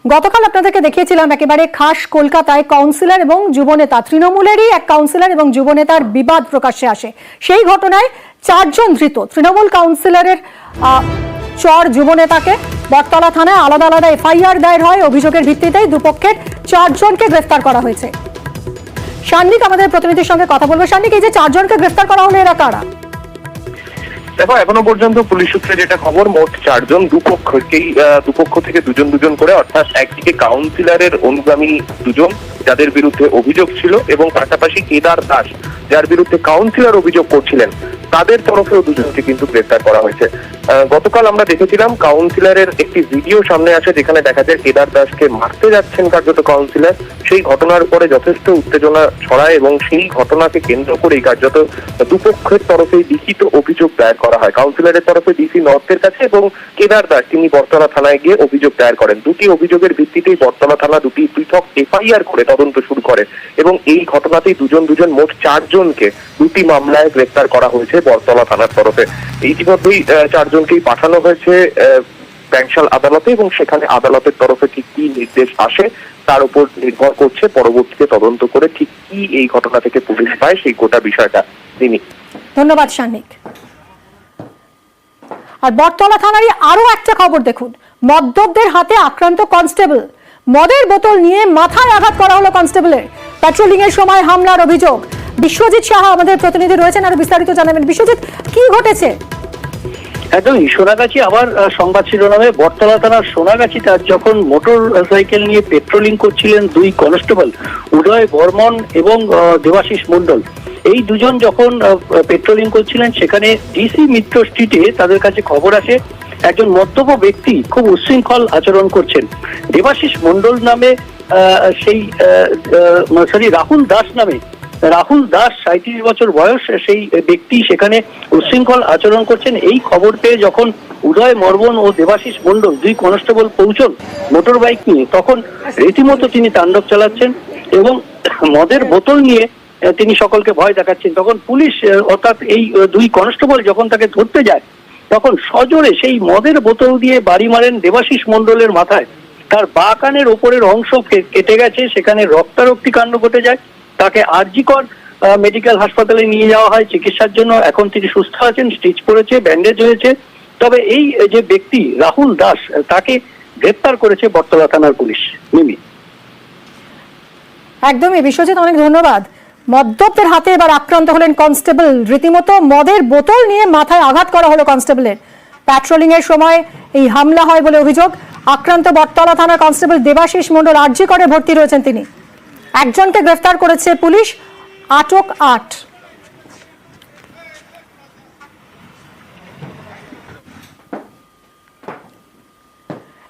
গতকাল আপনাদেরকে দেখিয়েছিলাম একেবারে খাস কলকাতায় কাউন্সিলর এবং যুবনেতা, তৃণমূলেরই এক কাউন্সিলর এবং যুবনেতার বিবাদ প্রকাশ্যে আসে। সেই ঘটনায় 4 জন ধৃত। তৃণমূল কাউন্সিলরের চর যুবনেতাকে বটতলা থানায় আলাদা আলাদা এফআইআর দায়ের হয়। অভিযোগের ভিত্তিতেই দুপক্ষের 4 জনকে গ্রেফতার করা হয়েছে। সান্নিক আমাদের প্রতিনিধির সঙ্গে কথা বলবো। সান্নিক, এই যে 4 জনকে গ্রেফতার করা হলো, এরা কারা? দেখো, এখনো পর্যন্ত পুলিশ সূত্রে যেটা খবর, মোট 4 জন, দুপক্ষ থেকে দুজন করে, অর্থাৎ একদিকে কাউন্সিলরের অনুগামী 2 জন যাদের বিরুদ্ধে অভিযোগ ছিল, এবং পাশাপাশি কেদার দাস যার বিরুদ্ধে কাউন্সিলর অভিযোগ করছিলেন, তাদের তরফেও 2 জনকে কিন্তু গ্রেফতার করা হয়েছে। গতকাল আমরা দেখেছিলাম কাউন্সিলরের একটি ভিডিও সামনে আসে যেখানে দেখা যায় কেদার দাসকে মারতে যাচ্ছেন কার্যত কাউন্সিলর। সেই ঘটনার পরে যথেষ্ট উত্তেজনা ছড়ায় এবং সেই ঘটনাকে কেন্দ্র করেই কার্যত দুপক্ষের তরফে লিখিত অভিযোগ দায়ের করা হয়। কাউন্সিলরের তরফে ডিসি নর্থের কাছে এবং কেদার দাস তিনি বটতলা থানায় গিয়ে অভিযোগ দায়ের করেন। 2টি অভিযোগের ভিত্তিতেই বটতলা থানা 2টি পৃথক এফআইআর করে তদন্ত শুরু করে এবং এই ঘটনাতেই দুজন মোট 4 জনকে 2টি মামলায় গ্রেফতার করা হয়েছে বটতলা থানার তরফে। ইতিমধ্যেই 4 জনকেই পাঠানো হয়েছে ব্যাংশাল আদালতে এবং সেখানে আদালতের তরফে ঠিক কি নির্দেশ আসে তার উপর নির্ভর করছে পরবর্তীতে তদন্ত করে ঠিক কি এই ঘটনা থেকে পুলিশ পায় সেই গোটা বিষয়টা। তিনি ধন্যবাদ সান্নিক। আর বটতলা থানারই আরো একটা খবর দেখুন, মদ্যপদের হাতে আক্রান্ত কনস্টেবল। মদের বোতল নিয়ে মাথায় আঘাত করা হলো কনস্টেবলের। প্যাট্রোলিং এর সময় হামলার অভিযোগ। বিশ্বজিৎ সাহা আমাদের প্রতিনিধি রয়েছেন, আর বিস্তারিত জানাবেন। বিশ্বজিৎ, কি ঘটেছে? একদম সোনাগাছি আবার সংবাদ শিরোনামে, বটতলা থানার সোনাগাছিতে আজ যখন মোটর সাইকেল নিয়ে পেট্রোলিং করছিলেন 2 কনস্টেবল উদয় বর্মন এবং দেবাশিস মণ্ডল, এই 2 জন যখন পেট্রোলিং করছিলেন সেখানে ডিসি মিত্র স্ট্রিটে তাদের কাছে খবর আসে একজন মদ্যপ ব্যক্তি খুব উচ্ছৃঙ্খল আচরণ করছেন। দেবাশিস মণ্ডল নামে রাহুল দাস 37 বছর বয়স, সেই ব্যক্তি সেখানে উচ্ছৃঙ্খল আচরণ করছেন। এই খবর পেয়ে যখন উদয় বর্মন ও দেবাশিস মণ্ডল 2 কনস্টেবল পৌঁছন মোটর বাইক নিয়ে, তখন রীতিমতো তিনি তাণ্ডব চালাচ্ছেন এবং মদের বোতল নিয়ে তিনি সকলকে ভয় দেখাচ্ছেন। তখন পুলিশ অর্থাৎ এই 2 কনস্টেবল যখন তাকে ধরতে যায় তখন সজোরে সেই মদের বোতল দিয়ে বাড়ি মারেন দেবাশিস মণ্ডলের মাথায়। তার বাঁ কানের ওপরের অংশ কেটে গেছে, সেখানে রক্তারক্তি কাণ্ড ঘটে যায়। তাকে আরজিকর মেডিকেল হাসপাতালে নিয়ে যাওয়া হয় চিকিৎসার জন্য। এখন তিনি সুস্থ আছেন, স্টিচ পড়েছে, ব্যান্ডেজ হয়েছে। তবে এই যে ব্যক্তি রাহুল দাস, তাকে গ্রেপ্তার করেছে বটতলা থানার পুলিশ। মিমি, একদমই বিশ্বজিৎ, অনেক ধন্যবাদ। মদ্যপদের হাতে এবার আক্রান্ত হলেন কনস্টেবল। রীতিমতো মদের বোতল নিয়ে মাথায় আঘাত করা হলো কনস্টেবলের। প্যাট্রোলিং এর সময় এই হামলা হয় বলে অভিযোগ। আক্রান্ত বটতলা থানার কনস্টেবল দেবাশিস মণ্ডল আরজিকরে ভর্তি রয়েছেন তিনি। 1 জনকে গ্রেফতার করেছে পুলিশ, আটক 8।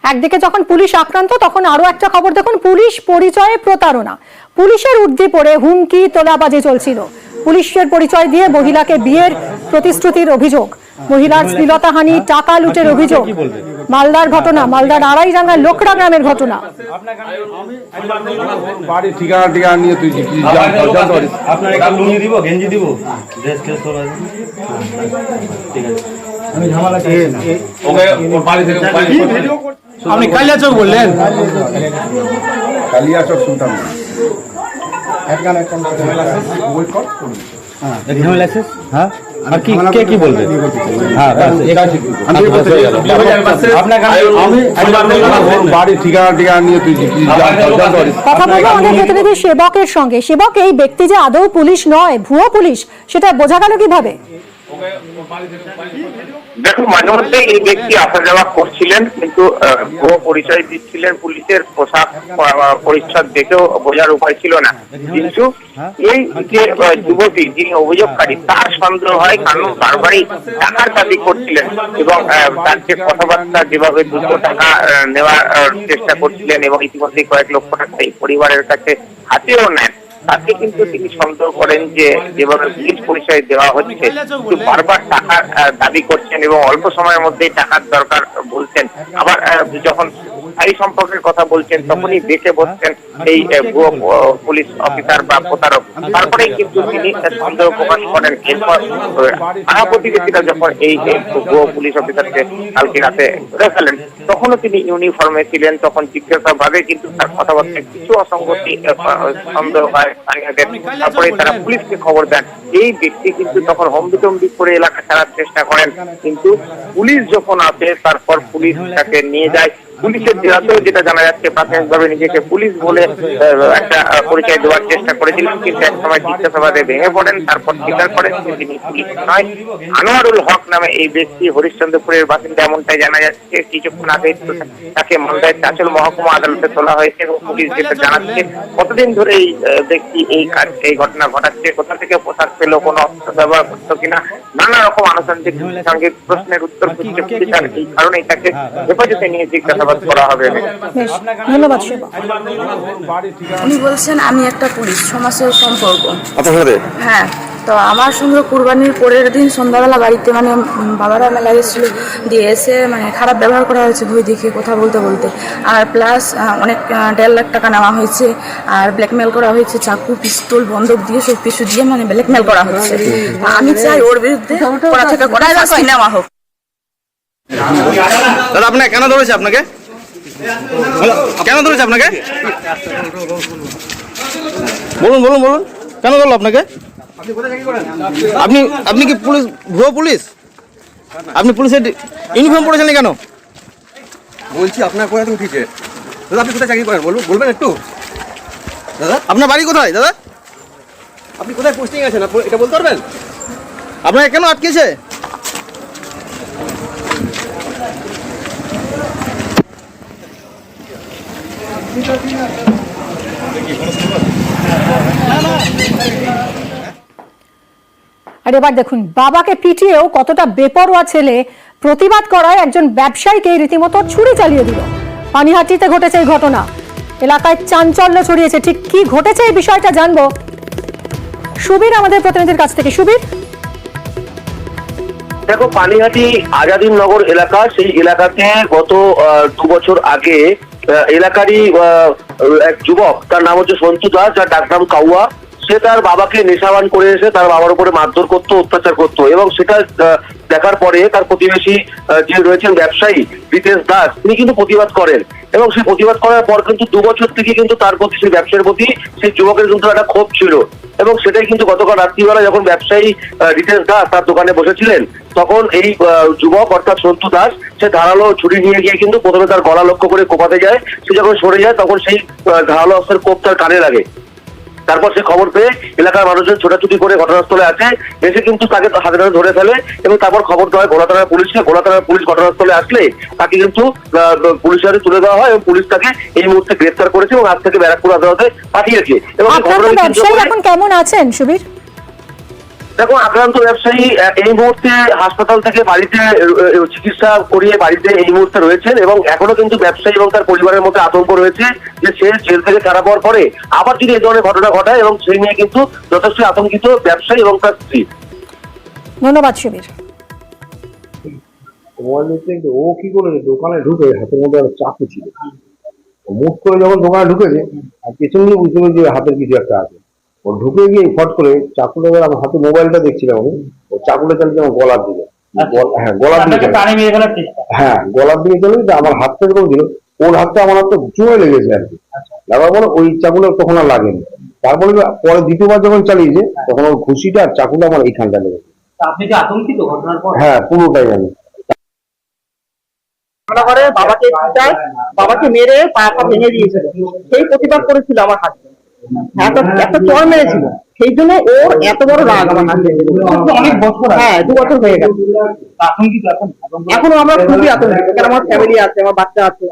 একদিকে যখন পুলিশ আক্রান্ত, তখন আরো একটা খবর দেখুন, পুলিশ পরিচয়ে প্রতারণা। পুলিশের ঊর্ধ্বে পড়ে হুমকি তোলাবাজি চলছিল। পুলিশের পরিচয় দিয়ে মহিলাকে বিয়ের প্রতিশ্রুতির অভিযোগ, মহিলার শ্লীলতাহানি, টাকা লুটের অভিযোগ। মালদার ঘটনা, মালদার আড়াইডাঙ্গার লোকরা গ্রামের ঘটনা। আপনি কালিয়া চোখ বললেন? কালিয়া চোখ শুনতাম না। কি বলবেন? বাড়ির ঠিকানা নিয়ে তুই কথা বলবো আমাদের প্রতিনিধি সেবকের সঙ্গে। সেবক, এই ব্যক্তি যে আদৌ পুলিশ নয়, ভুয়ো পুলিশ, সেটা বোঝা গেল কিভাবে? দেখুন, মাঝে মধ্যে এই ব্যক্তি আসা যাওয়া করছিলেন, কিন্তু ভুয়ো পরিচয় দিচ্ছিলেন। পুলিশের পোশাক পরিচ্ছদ দেখেও বোঝার উপায় ছিল না। কিন্তু এই যে যুবতী যিনি অভিযোগকারী, তার সন্দেহ হয়, কারণ বারবারই টাকার দাবি করছিলেন এবং তার যে কথাবার্তা, যেভাবে 200 টাকা নেওয়ার চেষ্টা করছিলেন এবং ইতিমধ্যে কয়েক লক্ষ টাকা এই পরিবারের কাছে হাতেও নেন, তাকে কিন্তু তিনি সন্দেহ করেন যে যেভাবে পুলিশ পরিচয় দেওয়া হচ্ছে, কিন্তু বারবার টাকার দাবি করছেন এবং অল্প সময়ের মধ্যেই টাকার দরকার বলছেন। আবার যখন স্থায়ী সম্পর্কের কথা বলছেন তখনই বেঁচে বসছেন। এই ভুয়ো পুলিশ অফিসার বা প্রতারক। তারপরে কিন্তু তিনি সন্দেহ প্রকাশ করেন। এরপর পাড়া প্রতিবেশীরা যখন এই ভুয়ো পুলিশ অফিসারকে কালকে রাতে ধরে ফেলেন, তখনও তিনি ইউনিফর্মে ছিলেন। তখন জিজ্ঞাসাবাদে কিন্তু তার কথাবার্তায় কিছু অসঙ্গতি সন্দেহ হয় স্থানীয়দের। তারপরে তারা পুলিশকে খবর দেন। এই ব্যক্তি কিন্তু তখন হম্বিতম্বি করে এলাকা ছাড়ার চেষ্টা করেন, কিন্তু পুলিশ যখন আসে তারপর পুলিশ তাকে নিয়ে যায়। পুলিশের জেরাতেও যেটা জানা যাচ্ছে, প্রাথমিকভাবে নিজেকে পুলিশ বলে একটা পরিচয় দেওয়ার চেষ্টা করেছিলেন, কিন্তু এক সময় জিজ্ঞাসাবাদে ভেঙে পড়েন। তারপর স্বীকার করেন যে তিনি পুলিশ নয়। আনোয়ারুল হক নামে এই ব্যক্তি হরিশ্চন্দ্রপুরের বাসিন্দা, এমনটাই জানা যাচ্ছে। কিছুক্ষণ আগে তাকে মালদায় চাঁচল মহকুমা আদালতে তোলা হয়েছে এবং পুলিশ যেটা জানাচ্ছে, কতদিন ধরে এই ব্যক্তি এই ঘটনা ঘটাচ্ছে, কোথা থেকে পোশাক পেল, কোনো অস্ত্র ব্যবহার করতো কিনা, নানা রকম আনুষঙ্গিক প্রশ্নের উত্তর খুঁজছে পুলিশ। আর এই কারণেই তাকে হেফাজতে নিয়ে জিজ্ঞাসাবাদ করা হবে। বেশ, ধন্যবাদ সেবা। উনি বলছেন আমি একটা পুলিশ, সমাজের সম্পর্ক। আপনার সাথে? হ্যাঁ, তো আমার সঙ্গে কুরবানির পরের দিন সন্ধ্যাবেলা বাড়িতে মানে বাবারা মেলা গেছিল, দিয়ে এসে মানে খারাপ ব্যবহার করা হয়েছে ভয় দেখে কথা বলতে বলতে। আর প্লাস অনেক 1.5 লাখ টাকা নেওয়া হয়েছে, আর ব্ল্যাকমেল করা হয়েছে, চাকু পিস্তল বন্দুক দিয়ে সব কিছু দিয়ে মানে ব্ল্যাকমেল করা হচ্ছে। আমি চাই ওর বিরুদ্ধে কড়া থেকে কড়া শাস্তি নেওয়া হোক। দাদা আপনাকে কেন ধরেছে? আপনাকে কেন ধরেছে? আপনাকে বলুন বলুন বলুন, কেন ধরলো আপনাকে? আপনি কি পুলিশ, ভুয়ো পুলিশ? আপনি পুলিশের ইউনিফর্ম পরেছেন কেন? বলছি আপনার কোথায় উঠিছে দাদা? আপনি কোথায় চাকরি করেন বলবেন একটু দাদা? আপনার বাড়ি কোথায় দাদা? আপনি কোথায় পোস্টিং আছেন এটা বলতে পারবেন? আপনাকে কেন আটকেছে? আর এবার দেখুন, বাবাকে পিটিয়েও কতটা বেপরোয়া ছেলে প্রতিবাদ করায় একজন ব্যবসায়ীকে রীতিমতো ছুরি চালিয়ে দিল। পানিহাটিতে ঘটেছে এই ঘটনা। এলাকায় চাঞ্চল্য ছড়িয়েছে। ঠিক কি ঘটেছে এই বিষয়টা জানবো সুবীর আমাদের প্রতিনিধির কাছ থেকে। সুবীর, দেখো, পানিহাটি আজাদিন নগর এলাকা, সেই এলাকাতে গত 2 বছর আগে এলাকারই এক যুবক, তার নাম হচ্ছে সন্তু দাস, যার ডাকনাম কাউয়া, সে তার বাবাকে নেশাবান করে এসে তার বাবার উপরে মারধর করতো, অত্যাচার করতো। এবং সেটা দেখার পরে তার প্রতিবেশী যে রয়েছেন ব্যবসায়ী রিতেশ দাস, তিনি কিন্তু প্রতিবাদ করেন। এবং সেই প্রতিবাদ করার পর কিন্তু 2 বছর থেকে কিন্তু তার প্রতি, সেই ব্যবসার প্রতি সেই যুবকের কিন্তু একটা ক্ষোভ ছিল। এবং সেটাই কিন্তু গতকাল রাত্রিবেলা যখন ব্যবসায়ী রিতেশ দাস তার দোকানে বসেছিলেন, তখন এই যুবক অর্থাৎ সন্তু দাস সে ধারালো ছুরি নিয়ে গিয়ে কিন্তু প্রথমে তার গলা লক্ষ্য করে কোপাতে যায়। সে যখন সরে যায় তখন সেই ধারালো অস্ত্রের কোপ তার কানে লাগে। তারপর সে খবর পেয়ে এলাকার মানুষজন ছোটাছুটি করে ঘটনাস্থলে আসে, এসে কিন্তু তাকে হাতে নাতে ধরে ফেলে। এবং তারপর খবর দেওয়া হয় গোলা থানার পুলিশকে। গোলা থানার পুলিশ ঘটনাস্থলে আসলে তাকে কিন্তু পুলিশের হাতে তুলে দেওয়া হয় এবং পুলিশ তাকে এই মুহূর্তে গ্রেফতার করেছে এবং আজ থেকে ব্যারাকপুর আদালতে পাঠিয়েছে। এবং ব্যবসায়ী এখন কেমন আছেন সুবীর? দেখো, আক্রান্ত ব্যবসায়ী এই মুহূর্তে হাসপাতাল থেকে বাড়িতে চিকিৎসা করিয়ে বাড়িতে এই মুহূর্তে রয়েছেন। এবং এখনো কিন্তু ব্যবসায়ী এবং তার পরিবারের মধ্যে আতঙ্ক রয়েছে যে সে জেল থেকে ছাড়া পাওয়ার পরে আবার যদি এই ধরনের ঘটনা ঘটায়, এবং সেই নিয়ে কিন্তু যথেষ্ট আতঙ্কিত ব্যবসায়ী এবং তার স্ত্রী। ধন্যবাদ সুবীর। ও কি করেছে, দোকানে ঢুকে হাতের মধ্যে একটা চাকু ছিল, মুখ করে যখন দোকানে ঢুকেছে আর পেছন দিয়ে বুঝতে পেরেছি হাতের কিছু একটা আছে। ও ঢুকে গিয়ে ফট করে চাকুটা, আমার হাতে মোবাইলটা দেখছিলাম আমি, ও চাকুটা চালিয়ে আমার গলার দিকে, হ্যাঁ গলার দিকে, হ্যাঁ গলার দিকে চলে গেছে। আমার হাতটা যখন দিল, ওর হাতটা আমার হাতটা জোরে লেগেছে আর কি। লাগার পরে ওই চাকুটা তখন আর লাগেনি। তারপরে পরে দ্বিতীয়বার যখন চালিয়েছে তখন ওর ঘুষিটা আর চাকুটা আমার এইখানটা লেগেছে। আপনি কি আতঙ্কিত ঘটনার পর? হ্যাঁ, পুরোটাই জানি। বাবাকে পিটায়, বাবাকে মেরে পাটা ভেঙে দিয়েছিল, সেই প্রতিবাদ করেছিল আমার হাতে। একটা চড় মেরেছিল, সেই জন্য ওর এত বড় রাগ আমার হাতে। অনেক বছর, হ্যাঁ 2 বছর হয়ে গেছে। আতঙ্কিত এখন? এখনো আমরা খুবই আতঙ্কিত, কারণ আমার ফ্যামিলি আছে, আমার বাচ্চা আছে।